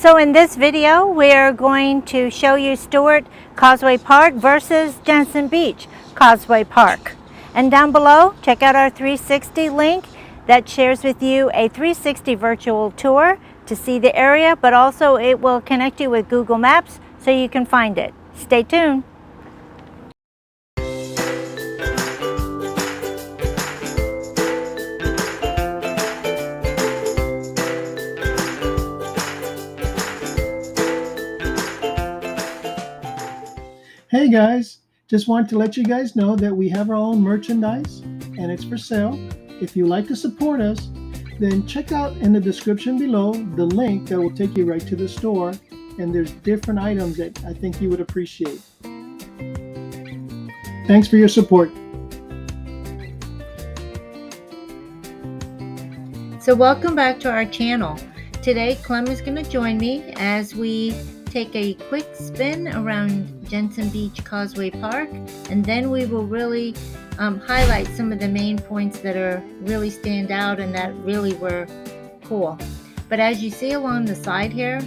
So in this video, we're going to show you Stuart Causeway Park versus Jensen Beach Causeway Park. And down below, check out our 360 link that shares with you a 360 virtual tour to see the area, but also it will connect you with Google Maps so you can find it. Stay tuned. Hey guys, just want to let you guys know that we have our own merchandise and it's for sale. If you like to support us, then check out in the description below the link that will take you right to the store, and there's different items that I think you would appreciate. Thanks for your support. So welcome back to our channel. Today Clem is going to join me as we take a quick spin around Jensen Beach Causeway Park, and then we will really highlight some of the main points that are really stand out and that really were cool. But as you see along the side here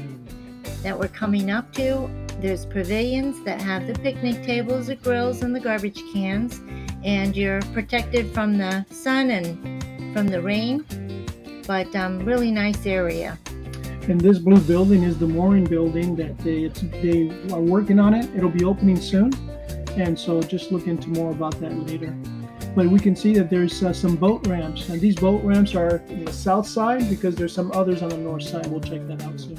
that we're coming up to, there's pavilions that have the picnic tables, the grills, and the garbage cans, and you're protected from the sun and from the rain, but really nice area. And this blue building is the mooring building that they are working on it. It'll be opening soon, and so just look into more about that later. But we can see that there's some boat ramps, and these boat ramps are on the south side because there's some others on the north side. We'll check that out soon.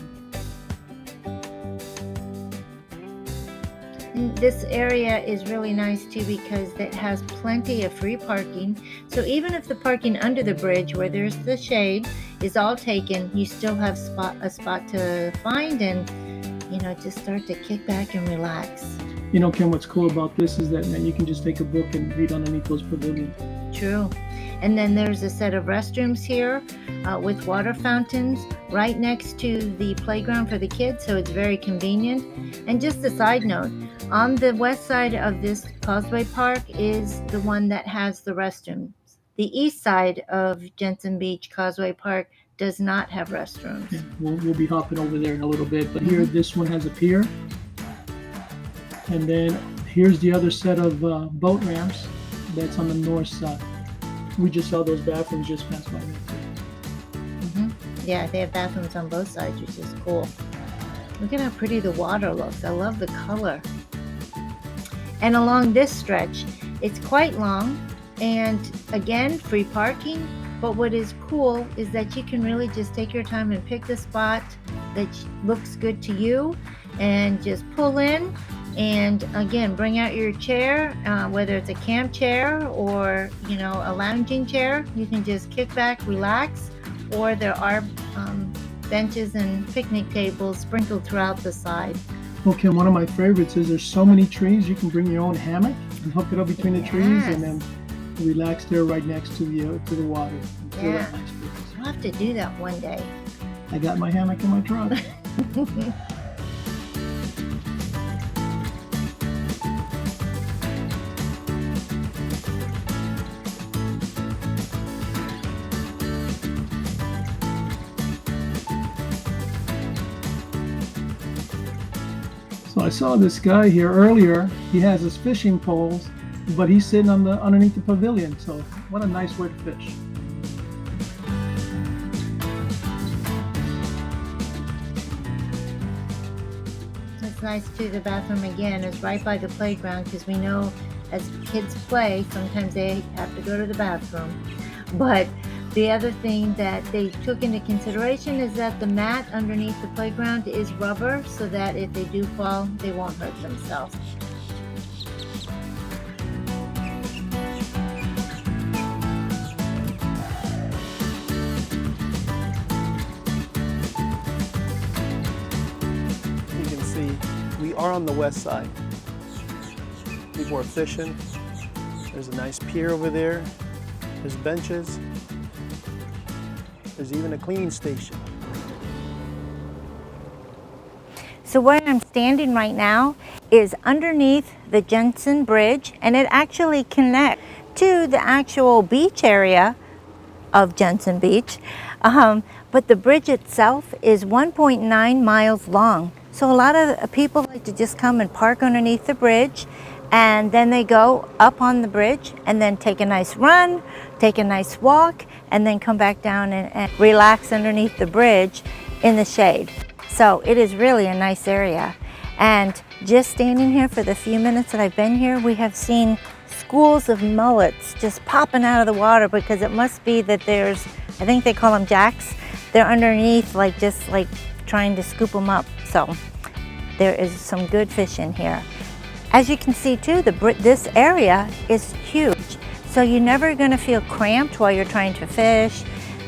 And this area is really nice too because it has plenty of free parking. So even if the parking under the bridge where there's the shade is all taken, you still have a spot to find and, just start to kick back and relax. Kim, what's cool about this is that, man, you can just take a book and read underneath those pavilions. True. And then there's a set of restrooms here with water fountains right next to the playground for the kids, so it's very convenient. And just a side note, on the west side of this Causeway Park is the one that has the restrooms. The east side of Jensen Beach Causeway Park does not have restrooms. Yeah, we'll be hopping over there in a little bit, but here this one has a pier. And then here's the other set of boat ramps that's on the north side. We just saw those bathrooms just pass by there. Yeah, they have bathrooms on both sides, which is cool. Look at how pretty the water looks. I love the color. And along this stretch, it's quite long, and again, free parking. But what is cool is that you can really just take your time and pick the spot that looks good to you and just pull in. And again, bring out your chair, whether it's a camp chair or, a lounging chair. You can just kick back, relax, or there are benches and picnic tables sprinkled throughout the side. Okay, one of my favorites is there's so many trees, you can bring your own hammock and hook it up between the trees and then relax there right next to the water. Yeah, I'll have to do that one day. I got my hammock in my truck. So I saw this guy here earlier. He has his fishing poles, but he's sitting underneath the pavilion. So what a nice way to fish. It's nice too. The bathroom again is right by the playground because we know as kids play, sometimes they have to go to the bathroom. But the other thing that they took into consideration is that the mat underneath the playground is rubber so that if they do fall, they won't hurt themselves. You can see we are on the west side. People are fishing. There's a nice pier over there. There's benches. There's even a cleaning station. So where I'm standing right now is underneath the Jensen Bridge, and it actually connects to the actual beach area of Jensen Beach. But the bridge itself is 1.9 miles long. So a lot of people like to just come and park underneath the bridge, and then they go up on the bridge and then take a nice run, take a nice walk, and then come back down and relax underneath the bridge in the shade. So it is really a nice area. And just standing here for the few minutes that I've been here, we have seen schools of mullets just popping out of the water, because it must be that there's, I think they call them jacks, they're underneath, just trying to scoop them up. So there is some good fish in here. As you can see too, this area is huge, so you're never going to feel cramped while you're trying to fish,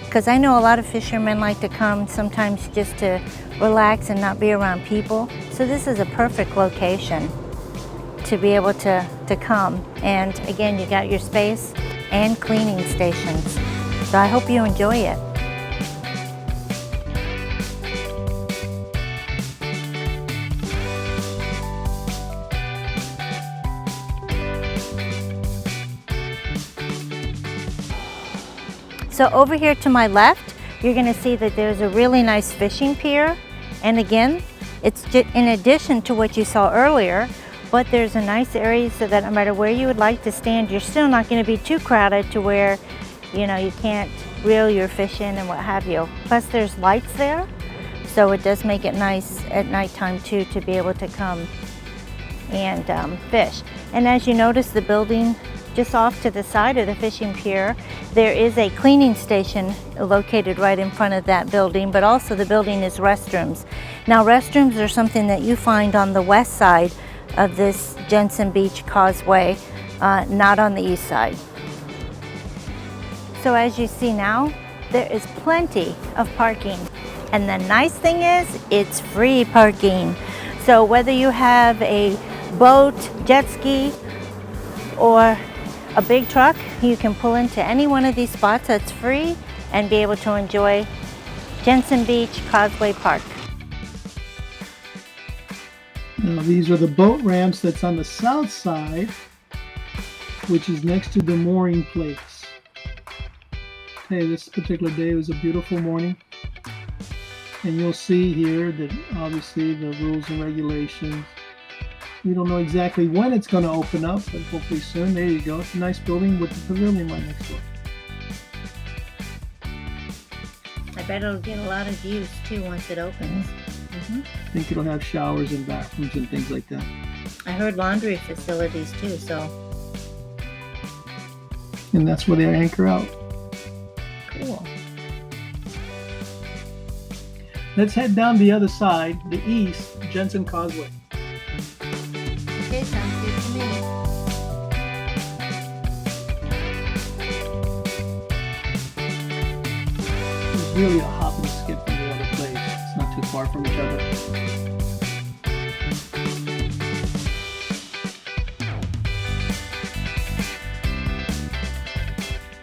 because I know a lot of fishermen like to come sometimes just to relax and not be around people. So this is a perfect location to be able to come. And again, you got your space and cleaning stations. So I hope you enjoy it. So over here to my left, you're going to see that there's a really nice fishing pier. And again, it's just in addition to what you saw earlier, but there's a nice area so that no matter where you would like to stand, you're still not going to be too crowded to where, you can't reel your fish in and what have you. Plus there's lights there, so it does make it nice at nighttime too to be able to come and fish. And as you notice, the building just off to the side of the fishing pier, there is a cleaning station located right in front of that building, but also the building is restrooms. Now restrooms are something that you find on the west side of this Jensen Beach Causeway, not on the east side. So as you see now, there is plenty of parking. And the nice thing is, it's free parking. So whether you have a boat, jet ski, or a big truck, you can pull into any one of these spots that's free and be able to enjoy Jensen Beach Causeway Park. Now these are the boat ramps that's on the south side, which is next to the mooring place. Okay, this particular day was a beautiful morning. And you'll see here that obviously the rules and regulations. We don't know exactly when it's going to open up, but hopefully soon. There you go. It's a nice building with the pavilion right next door. I bet it'll get a lot of use too once it opens. I think it'll have showers and bathrooms and things like that. I heard laundry facilities too, so. And that's where they anchor out. Cool. Let's head down the other side, the east, Jensen Causeway. Okay, sounds good to me. It's really a hop and skip from the other place. It's not too far from each other.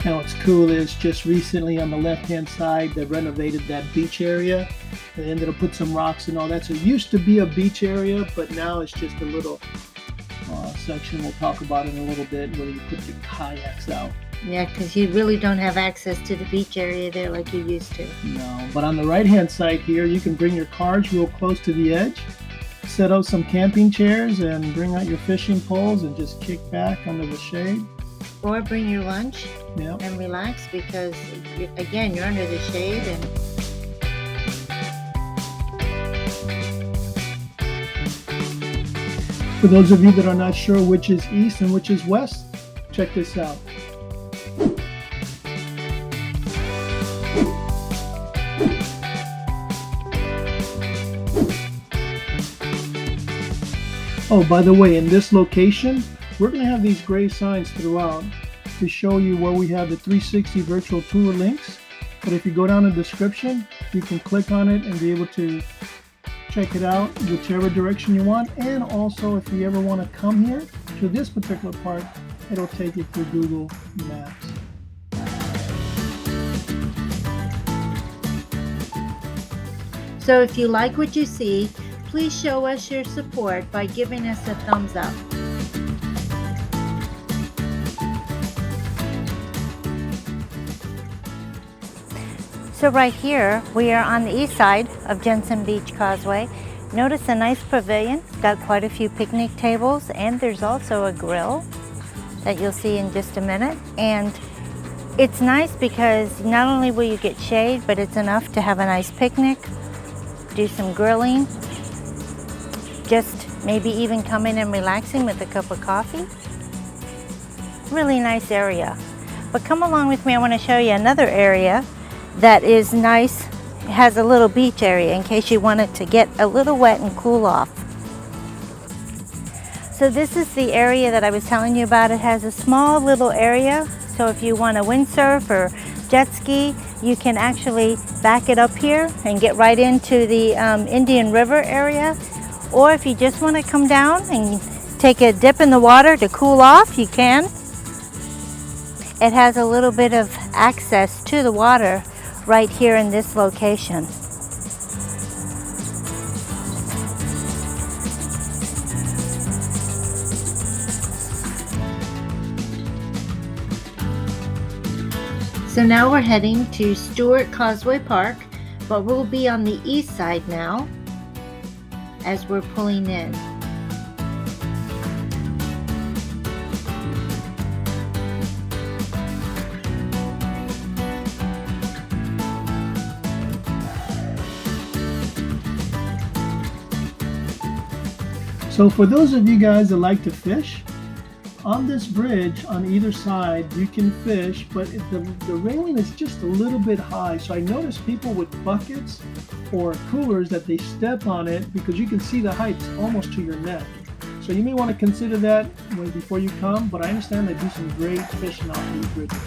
Now what's cool is just recently on the left-hand side, they renovated that beach area. They ended up putting some rocks and all that. So it used to be a beach area, but now it's just a little section. We'll talk about it in a little bit, where you put your kayaks out. Yeah, because you really don't have access to the beach area there like you used to. No, but on the right-hand side here, you can bring your cars real close to the edge, set out some camping chairs, and bring out your fishing poles and just kick back under the shade. Or bring your lunch Yep. and relax, because again, you're under the shade. And For those of you that are not sure which is east and which is west, check this out. Oh, by the way, in this location, we're going to have these gray signs throughout to show you where we have the 360 virtual tour links. But if you go down in the description, you can click on it and be able to check it out whichever direction you want. And also, if you ever want to come here to this particular part, it'll take you through Google Maps. so if you like what you see, please show us your support by giving us a thumbs up. So right here, we are on the east side of Jensen Beach Causeway. Notice a nice pavilion. It's got quite a few picnic tables, and there's also a grill that you'll see in just a minute. And it's nice because not only will you get shade, but it's enough to have a nice picnic, do some grilling, just maybe even come in and relaxing with a cup of coffee. Really nice area. But come along with me, I want to show you another area that is nice. It has a little beach area in case you want it to get a little wet and cool off. So this is the area that I was telling you about. It has a small little area, so if you want to windsurf or jet ski, you can actually back it up here and get right into the Indian River area. Or if you just want to come down and take a dip in the water to cool off, you can. It has a little bit of access to the water right here in this location. So now we're heading to Stuart Causeway Park, but we'll be on the east side now as we're pulling in. So for those of you guys that like to fish, on this bridge on either side you can fish, but the railing is just a little bit high. So I noticed people with buckets or coolers that they step on it because you can see the height almost to your neck. So you may want to consider that before you come, but I understand they do some great fishing off these bridges.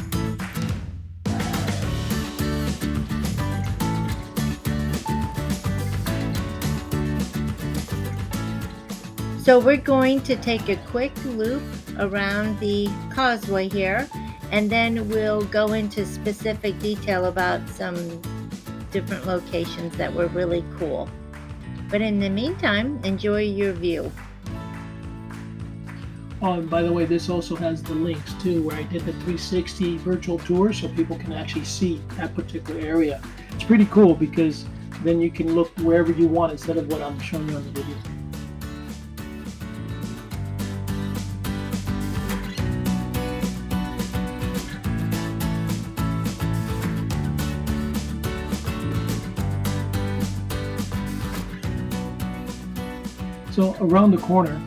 So we're going to take a quick loop around the causeway here, and then we'll go into specific detail about some different locations that were really cool. But in the meantime, enjoy your view. Oh, and by the way, this also has the links too, where I did the 360 virtual tour so people can actually see that particular area. It's pretty cool because then you can look wherever you want instead of what I'm showing you on the video. So around the corner,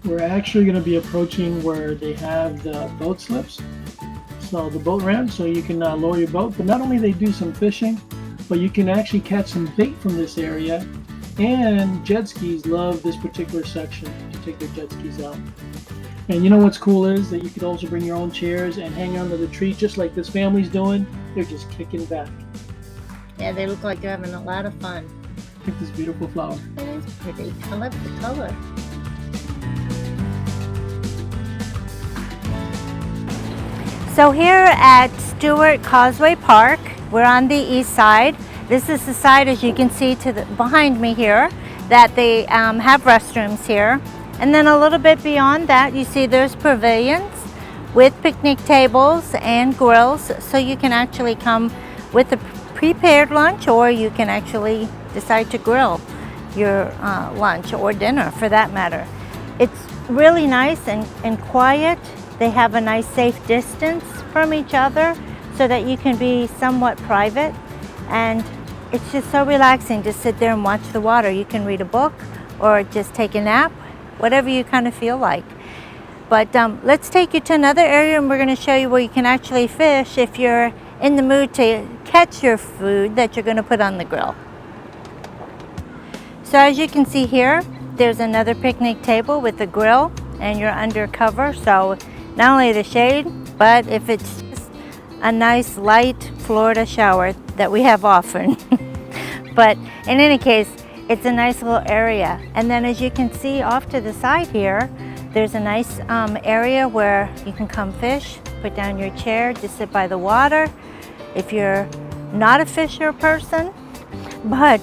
we're actually going to be approaching where they have the boat slips. So the boat ramp, so you can lower your boat. But not only they do some fishing, but you can actually catch some bait from this area. And jet skis love this particular section to take their jet skis out. And you know what's cool is that you could also bring your own chairs and hang onto the tree just like this family's doing. They're just kicking back. Yeah, they look like they're having a lot of fun. Look at this beautiful flower. It is pretty. I love the color. So here at Stuart Causeway Park, we're on the east side. This is the side, as you can see behind me here, that they have restrooms here. And then a little bit beyond that, you see there's pavilions with picnic tables and grills. So you can actually come with a prepared lunch, or you can actually decide to grill your lunch or dinner for that matter. It's really nice and quiet. They have a nice safe distance from each other so that you can be somewhat private, and it's just so relaxing to sit there and watch the water. You can read a book or just take a nap, whatever you kind of feel like. But let's take you to another area, and we're going to show you where you can actually fish if you're in the mood to catch your food that you're going to put on the grill. So as you can see here, there's another picnic table with a grill, and you're under cover. So not only the shade, but if it's just a nice light Florida shower that we have often. But in any case, it's a nice little area. And then as you can see off to the side here, there's a nice area where you can come fish, put down your chair, just sit by the water. If you're not a fisher person, but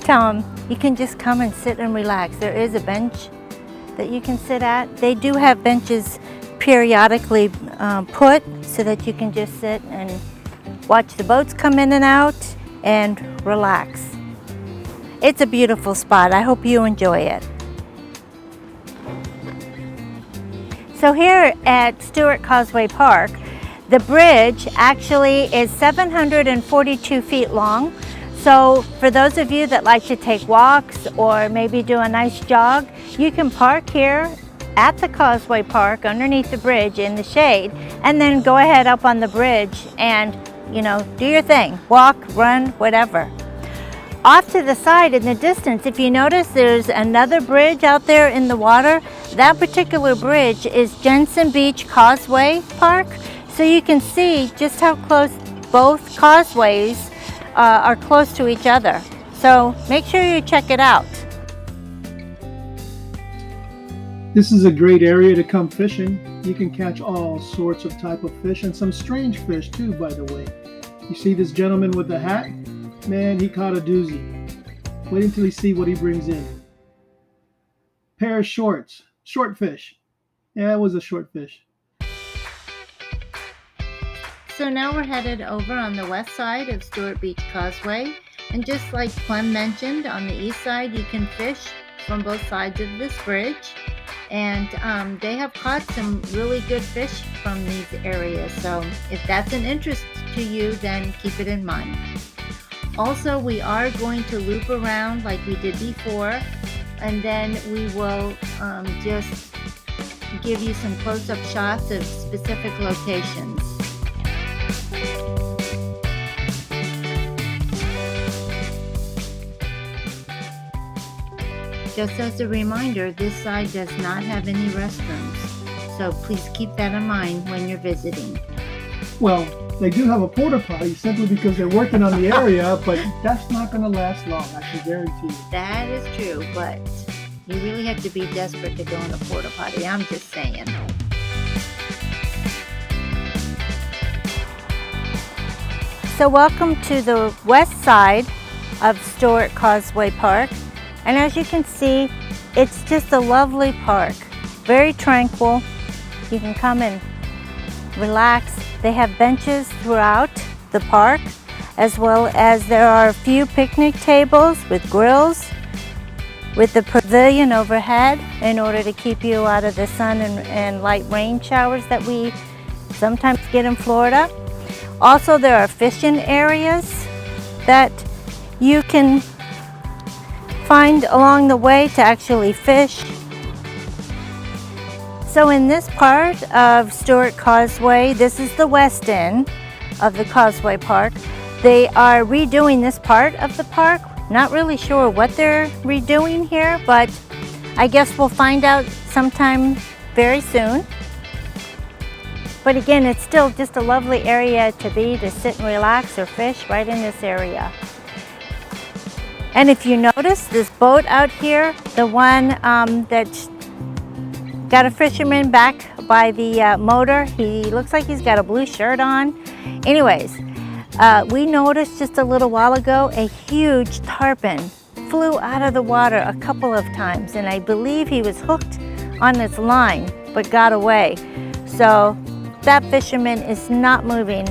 you can just come and sit and relax. There is a bench that you can sit at. They do have benches periodically put so that you can just sit and watch the boats come in and out and relax. It's a beautiful spot. I hope you enjoy it. So here at Stuart Causeway Park, the bridge actually is 742 feet long. So for those of you that like to take walks or maybe do a nice jog, you can park here at the Causeway Park underneath the bridge in the shade, and then go ahead up on the bridge and, you know, do your thing. Walk, run, whatever. Off to the side in the distance, if you notice, there's another bridge out there in the water. That particular bridge is Jensen Beach Causeway Park. So you can see just how close both causeways are close to each other. So make sure you check it out. This is a great area to come fishing. You can catch all sorts of type of fish and some strange fish too, by the way. You see this gentleman with the hat? Man, he caught a doozy. Wait until you see what he brings in. Pair of shorts. Short fish. Yeah, it was a short fish. So now we're headed over on the west side of Stuart Beach Causeway. And just like Clem mentioned, on the east side you can fish from both sides of this bridge. And they have caught some really good fish from these areas. So if that's an interest to you, then keep it in mind. Also, we are going to loop around like we did before, and then we will just give you some close-up shots of specific locations. Just as a reminder, this side does not have any restrooms, so please keep that in mind when you're visiting. Well, they do have a porta potty simply because they're working on the area, but that's not going to last long, I can guarantee you. That is true, but you really have to be desperate to go in a porta potty. I'm just saying. So welcome to the west side of Stuart Causeway Park. And as you can see, it's just a lovely park, very tranquil. You can come and relax. They have benches throughout the park, as well as there are a few picnic tables with grills, with the pavilion overhead in order to keep you out of the sun and light rain showers that we sometimes get in Florida. Also, there are fishing areas that you can find along the way to actually fish. So in this part of Stuart Causeway, this is the west end of the Causeway Park. They are redoing this part of the park. Not really sure what they're redoing here, but I guess we'll find out sometime very soon. But again, it's still just a lovely area to be, to sit and relax or fish right in this area. And if you notice this boat out here, the one that's got a fisherman back by the motor, he looks like he's got a blue shirt on. Anyways, we noticed just a little while ago a huge tarpon flew out of the water a couple of times, and I believe he was hooked on this line but got away. So that fisherman is not moving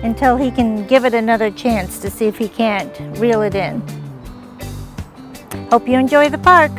until he can give it another chance to see if he can't reel it in. Hope you enjoy the park.